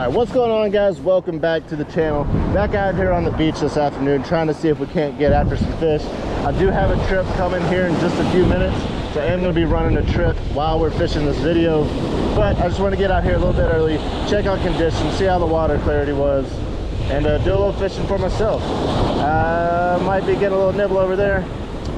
All right, what's going on, guys? Welcome back to the channel. Back out here on the beach this afternoon trying to see if we can't get after some fish. I do have a trip coming here in just a few minutes, so I am going to be running a trip while we're fishing this video, but I just want to get out here a little bit early, check out conditions, see how the water clarity was, and do a little fishing for myself. Might be getting a little nibble over there.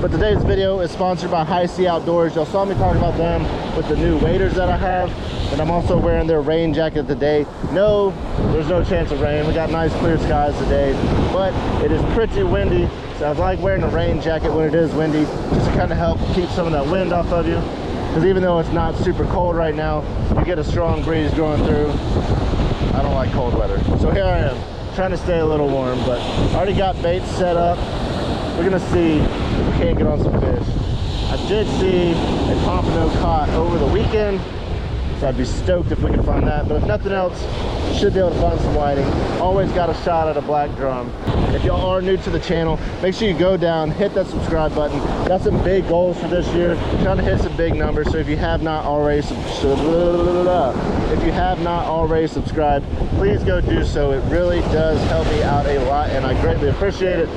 But today's video is sponsored by High Sea Outdoors. Y'all saw me talk about them with the new waders that I have, and I'm also wearing their rain jacket today. No, there's no chance of rain. We got nice clear skies today, but it is pretty windy, so I like wearing a rain jacket when it is windy, just to kind of help keep some of that wind off of you, because even though it's not super cold right now, you get a strong breeze going through. I don't like cold weather, so here I am trying to stay a little warm, but I already got baits set up. We're gonna see if we can't get on some fish. I did see a pompano caught over the weekend, so I'd be stoked if we could find that. But if nothing else, should be able to find some whiting. Always got a shot at a black drum. If y'all are new to the channel, make sure you go down, hit that subscribe button. Got some big goals for this year, trying to hit some big numbers. So if you have not already subscribed, please go do so. It really does help me out a lot, and I greatly appreciate it.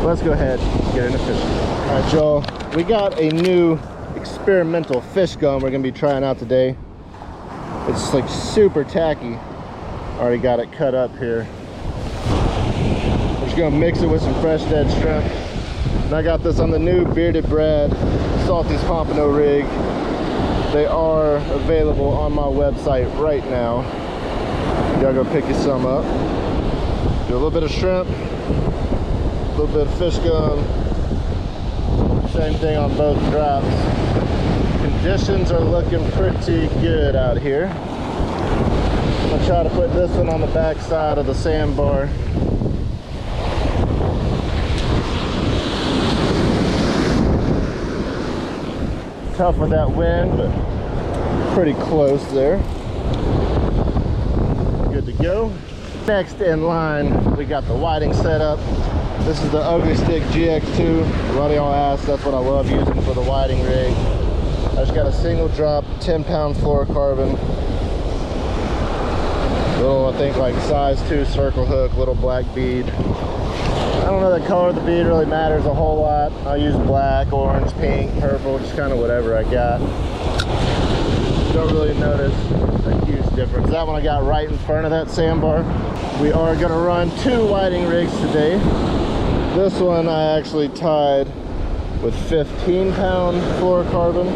Let's go ahead and get into fishing. All right, y'all, we got a new experimental fish gum we're gonna be trying out today. It's like super tacky. Already got it cut up here. We're just gonna mix it with some fresh dead shrimp. And I got this on the new Bearded Brad Salty's Pompano rig. They are available on my website right now. Y'all go pick you some up. Do a little bit of shrimp, a little bit of fish gum. Same thing on both drops. Conditions are looking pretty good out here. I'm gonna try to put this one on the back side of the sandbar. Tough with that wind, but pretty close there. Good to go. Next in line, we got the whiting set up. This is the Ugly Stik GX2. A lot of y'all asked, that's what I love using for the whiting rig. I just got a single drop, 10-pound fluorocarbon. Little, I think like size 2 circle hook, little black bead. I don't know the color of the bead really matters a whole lot. I use black, orange, pink, purple, just kind of whatever I got. Don't really notice a huge difference. That one I got right in front of that sandbar. We are gonna run 2 whiting rigs today. This one I actually tied with 15-pound fluorocarbon.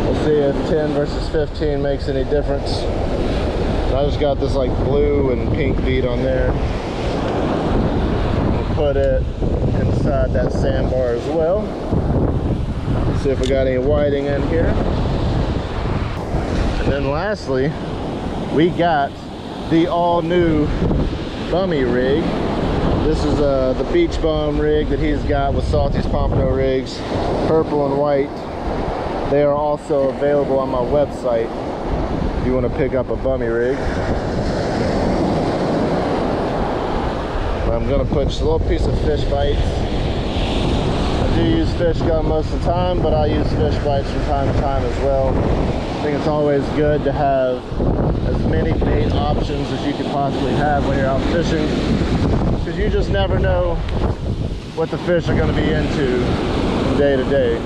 We'll see if 10 versus 15 makes any difference. I just got this like blue and pink bead on there. We'll put it inside that sandbar as well. See if we got any whiting in here. And then lastly, we got the all-new Bummy rig. This is the Beach Bum rig that he's got with Salty's Pompano rigs, purple and white. They are also available on my website if you want to pick up a Bummy rig. I'm going to put just a little piece of fish bites. I do use fish gum most of the time, but I use fish bites from time to time as well. I think it's always good to have as many bait options as you could possibly have when you're out fishing, because you just never know what the fish are going to be into day to day.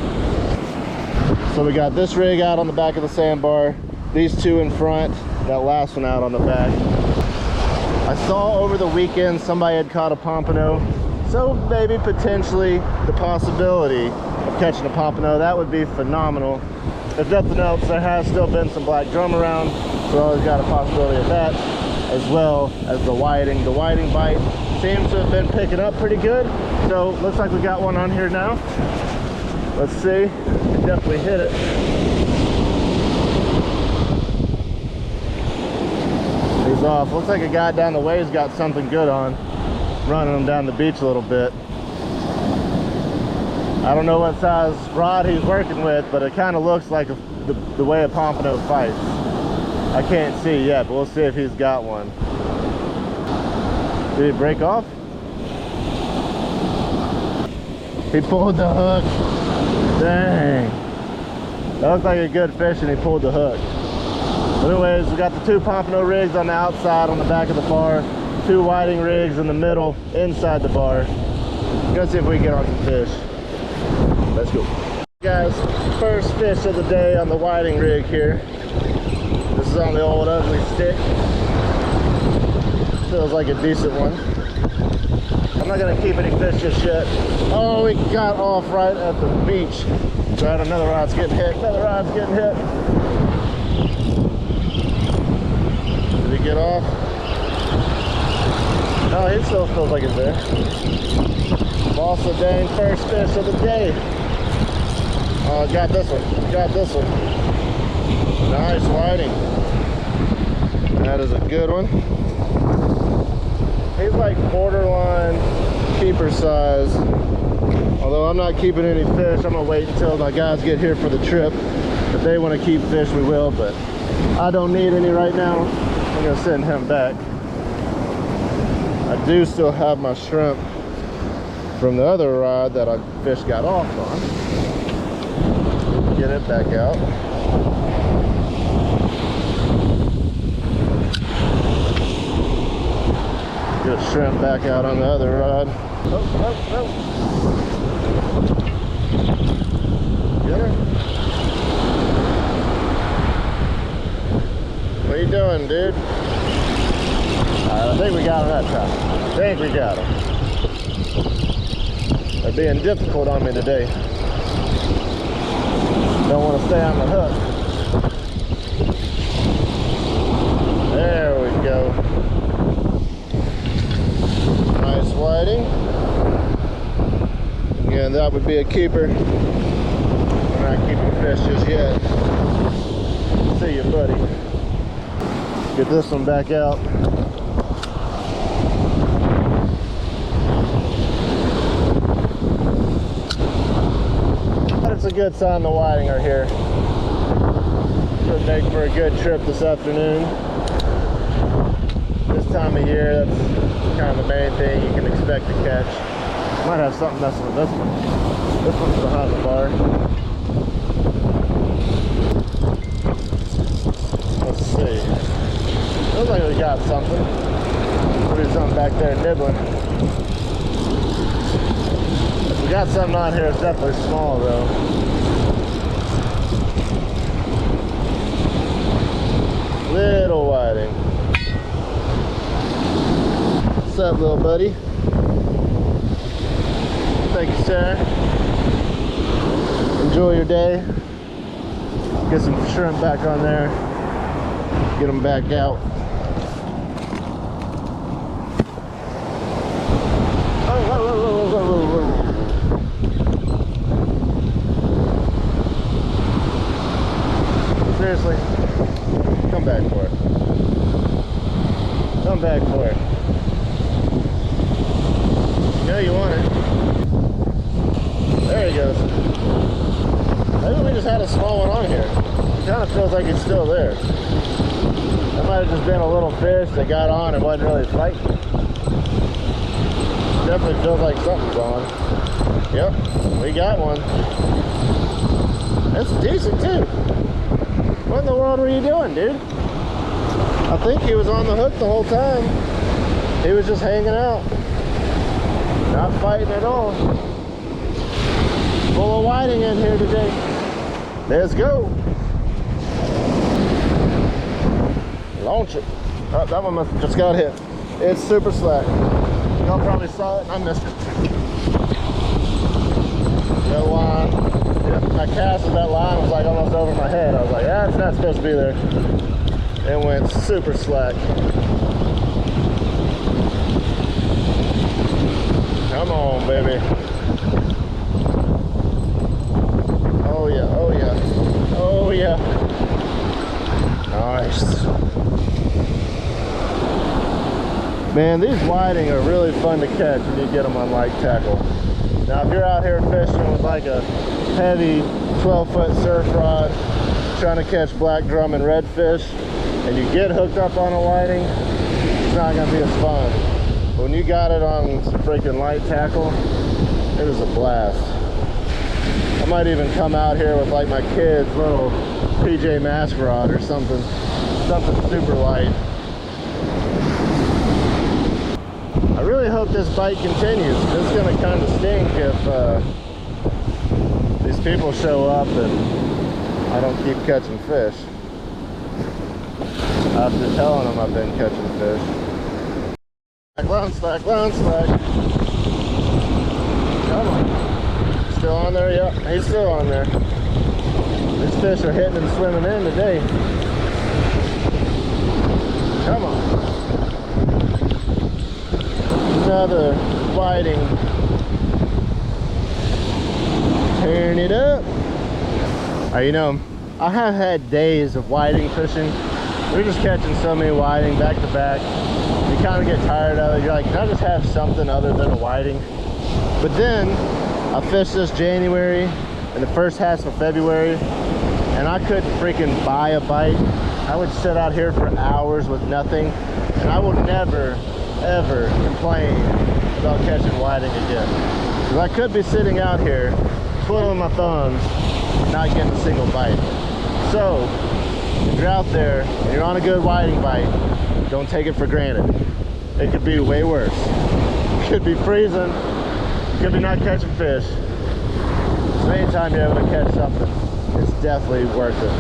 So we got this rig out on the back of the sandbar, these 2 in front, that last one out on the back. I saw over the weekend somebody had caught a pompano, so maybe potentially the possibility of catching a pompano. That would be phenomenal. If nothing else, there has still been some black drum around, so I always got a possibility of that, as well as the whiting. The whiting bite seems to have been picking up pretty good, so looks like we got one on here now. Let's see. We definitely hit it. He's off. Looks like a guy down the way's got something good on, running him down the beach a little bit. I don't know what size rod he's working with, but it kind of looks like the way a pompano fights. I can't see yet, but we'll see if he's got one. Did he break off? He pulled the hook. Dang. That looked like a good fish and he pulled the hook. Anyways, we got the 2 pompano rigs on the outside on the back of the bar, 2 whiting rigs in the middle inside the bar. Gonna see if we can get on some fish. Let's go. Guys, first fish of the day on the whiting rig here. This is on the old ugly stick. Feels like a decent one. I'm not gonna keep any fish just yet. Oh, we got off right at the beach. Right, another rod's getting hit. Another rod's getting hit. Did he get off? No, he still feels like it's there. Lost the dang first fish of the day. Oh, got this one. Got this one. Nice whiting. That is a good one. He's like borderline keeper size. Although I'm not keeping any fish, I'm gonna wait until my guys get here for the trip. If they want to keep fish, we will, but I don't need any right now. I'm gonna send him back. I do still have my shrimp from the other rod that fish got off on. Get it back out. Get shrimp back out on the other rod. Oh, oh, oh. Get her. What are you doing, dude? I think we got him that time. I think we got him. They're being difficult on me today. Don't want to stay on the hook. There we go. Nice whiting. Again, that would be a keeper. We're not keeping fish just yet. See you, buddy. Get this one back out. It's a good sign the whiting are here. Should make for a good trip this afternoon. This time of year, that's kind of the main thing you can expect to catch. Might have something messing with this one. This one's behind the bar. Let's see. Looks like we got something. Maybe something back there nibbling. We got something on here. It's definitely small though. Little whiting. What's up, little buddy? Thank you, sir. Enjoy your day. Get some shrimp back on there. Get them back out. Oh, whoa, whoa, whoa, whoa, whoa, whoa. Seriously, come back for it. Come back for it. You know you want it. There he goes. Maybe we just had a small one on here. It kind of feels like it's still there. That might have just been a little fish that got on and wasn't really fighting. Definitely feels like something's on. Yep, we got one. That's decent too. What in the world were you doing, dude? I think he was on the hook the whole time. He was just hanging out. Not fighting at all. Full of whiting in here today. Let's go. Launch it. Oh, that one must have just got hit. It's super slack. Y'all probably saw it and I missed it. No line. Yep, I casted that line, it was like almost over my head. I was like, ah, it's not supposed to be there. It went super slack. Come on, baby. Oh yeah, oh yeah. Oh yeah. Nice. Man, these whiting are really fun to catch when you get them on light tackle. Now, if you're out here fishing with like a heavy 12-foot surf rod, trying to catch black drum and redfish, and you get hooked up on a whiting, it's not gonna be as fun. But when you got it on some freaking light tackle, it is a blast. I might even come out here with like my kid's little PJ Mask rod or something. something super light. I really hope this bite continues. It's going to kind of stink if these people show up and I don't keep catching fish. After telling them I've been catching fish. Slack, line slack. Come on. Still on there? Yep, he's still on there. These fish are hitting and swimming in today. Come on. Another whiting. Tearing it up. You know, I have had days of whiting fishing. We're just catching so many whiting back to back. You kind of get tired of it. You're like, can I just have something other than a whiting? But then I fished this January and the first half of February, and I couldn't freaking buy a bite. I would sit out here for hours with nothing, and I will never, ever complain about catching whiting again. Because I could be sitting out here, twiddling my thumbs, not getting a single bite. So, if you're out there and you're on a good whiting bite, don't take it for granted. It could be way worse. It could be freezing. It could be not catching fish. So anytime you're able to catch something, it's definitely worth it.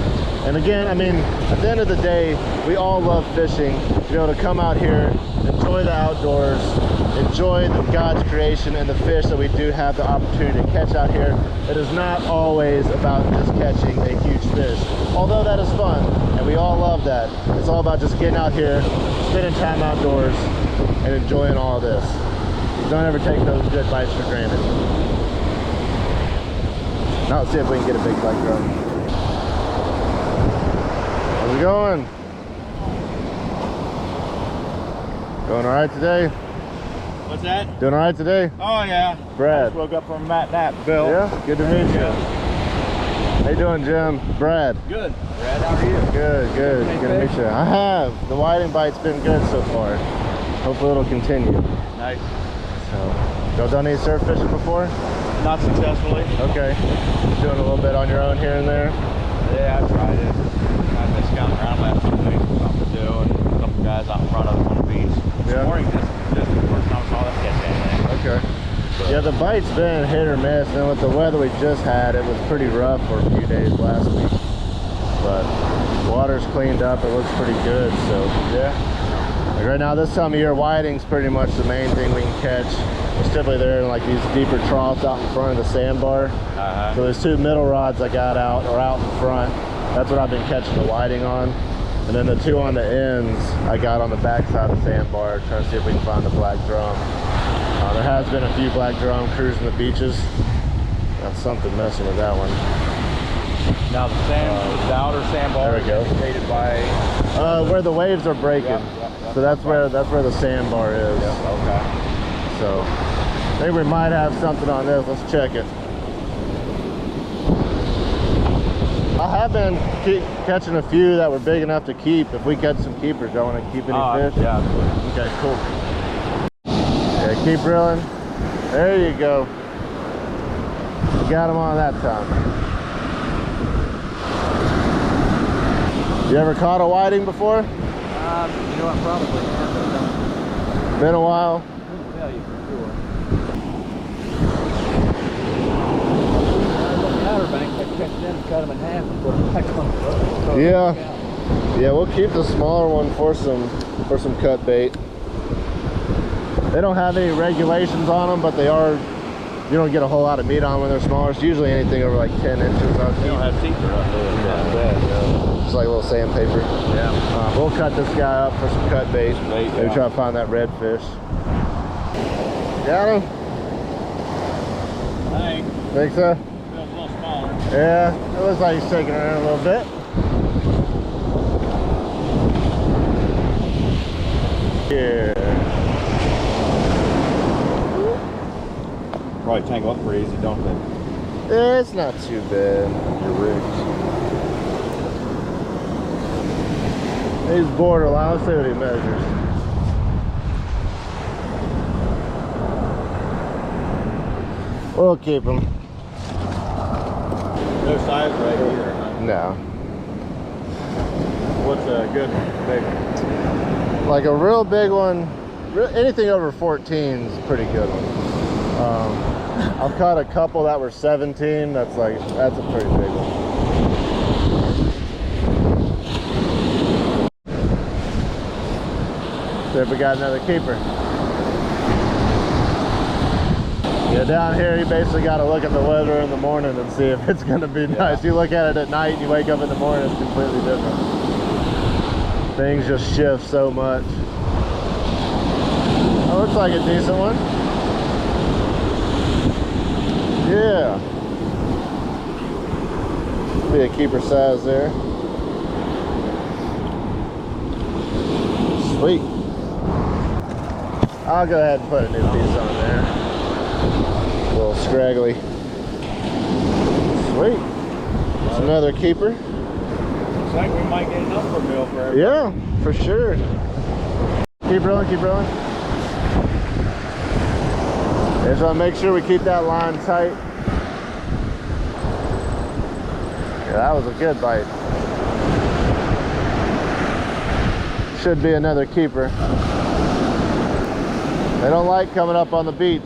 And again, I mean, at the end of the day, we all love fishing. To be able to come out here, enjoy the outdoors, enjoy God's creation and the fish that we do have the opportunity to catch out here. It is not always about just catching a huge fish, although that is fun and we all love that. It's all about just getting out here, spending time outdoors, and enjoying all of this. Don't ever take those good bites for granted. Now let's see if we can get a big black drum. How's it going? Going all right today? What's that? Doing all right today? Oh yeah. Brad. I just woke up from that nap, Bill. Yeah, good to meet you. Yeah. How you doing, Jim? Brad. Good. Brad, how are you? Good, good. Good to meet you. I have. The whiting bite's been good so far. Hopefully it'll continue. Nice. So, y'all done any surf fishing before? Not successfully. Okay. Doing a little bit on your own here and there? Yeah, I tried it. I've been scouting around last few weeks for something to do, and a couple guys out in front of us on the beach. This morning, just the first time I saw them catch anything. Okay. Yeah, the bite's been hit or miss, and with the weather we just had, it was pretty rough for a few days last week. But water's cleaned up, it looks pretty good, so yeah. Like right now, this time of year, whiting's pretty much the main thing we can catch. It's typically there in like these deeper troughs out in front of the sandbar. So there's two middle rods I got out, or out in front. That's what I've been catching the whiting on. And then the two on the ends, I got on the back side of the sandbar, trying to see if we can find the black drum. There has been a few black drum cruising the beaches. Got something messing with that one. Now the outer sandbar there we go. is indicated by where the waves are breaking. Yep. So that's where the sandbar is. Yep, okay. So I think we might have something on this. Let's check it. I have been catching a few that were big enough to keep. If we catch some keepers, y'all want to keep any fish? Yeah. Okay, cool. Okay, keep reeling. There you go. You got them on that time. You ever caught a whiting before? You know what, probably. Been a while? I couldn't tell you for sure. Outer bank, I catch them, cut them in half and put them back on the boat. Yeah. Yeah, we'll keep the smaller one for some cut bait. They don't have any regulations on them, but they are, you don't get a whole lot of meat on them when they're smaller. It's usually anything over like 10 inches. They don't have teeth or nothing. Yeah. Just like a little sandpaper. Yeah. We'll cut this guy up for some cut bait. Maybe yeah. try to find that redfish. Got him? Think so? Feels a little smaller. Yeah, it looks like he's shaking around a little bit. Here. Probably tangle up pretty easy, don't they? It's not too bad. Your rigs. He's borderline. Let's see what he measures. We'll keep him. No size right either, huh? No. What's a good big? Like a real big one, anything over 14 is a pretty good one. I've caught a couple that were 17. That's a pretty big one. See if we got another keeper. Yeah, down here you basically got to look at the weather in the morning and see if it's going to be nice. You look at it at night and you wake up in the morning, it's completely different. Things just shift so much. That looks like a decent one. Yeah. Be a keeper size there. Sweet. I'll go ahead and put a new piece on there. A little scraggly. Sweet. It's another keeper. Looks like we might get a number bill for everybody. Yeah, for sure. Keep rolling, keep rolling. Just want to make sure we keep that line tight. Yeah, that was a good bite. Should be another keeper. They don't like coming up on the beach.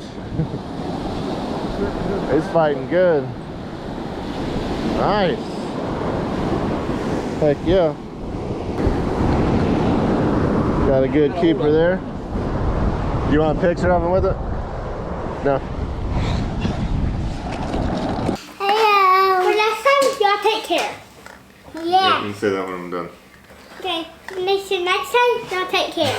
He's fighting good. Nice. Heck yeah. Got a good keeper there. You want a picture of him with it? No. Hello. For next time, y'all take care. Yeah. You can say that when I'm done. Okay. Next time, y'all take care.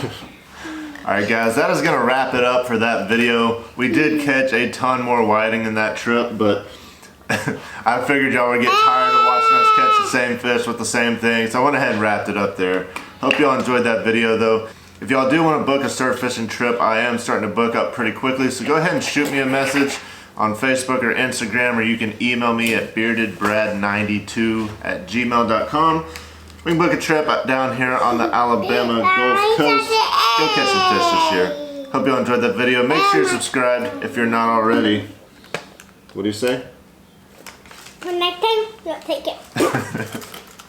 Alright guys, that is going to wrap it up for that video. We did catch a ton more whiting in that trip, but I figured y'all would get tired of watching us catch the same fish with the same thing, so I went ahead and wrapped it up there. Hope y'all enjoyed that video though. If y'all do want to book a surf fishing trip, I am starting to book up pretty quickly, so go ahead and shoot me a message on Facebook or Instagram, or you can email me at beardedbrad92@gmail.com. We can book a trip down here on the Alabama Gulf Coast. Go catch some fish this year. Hope you all enjoyed that video. Make sure you're subscribed if you're not already. What do you say? For next time, y'all take care.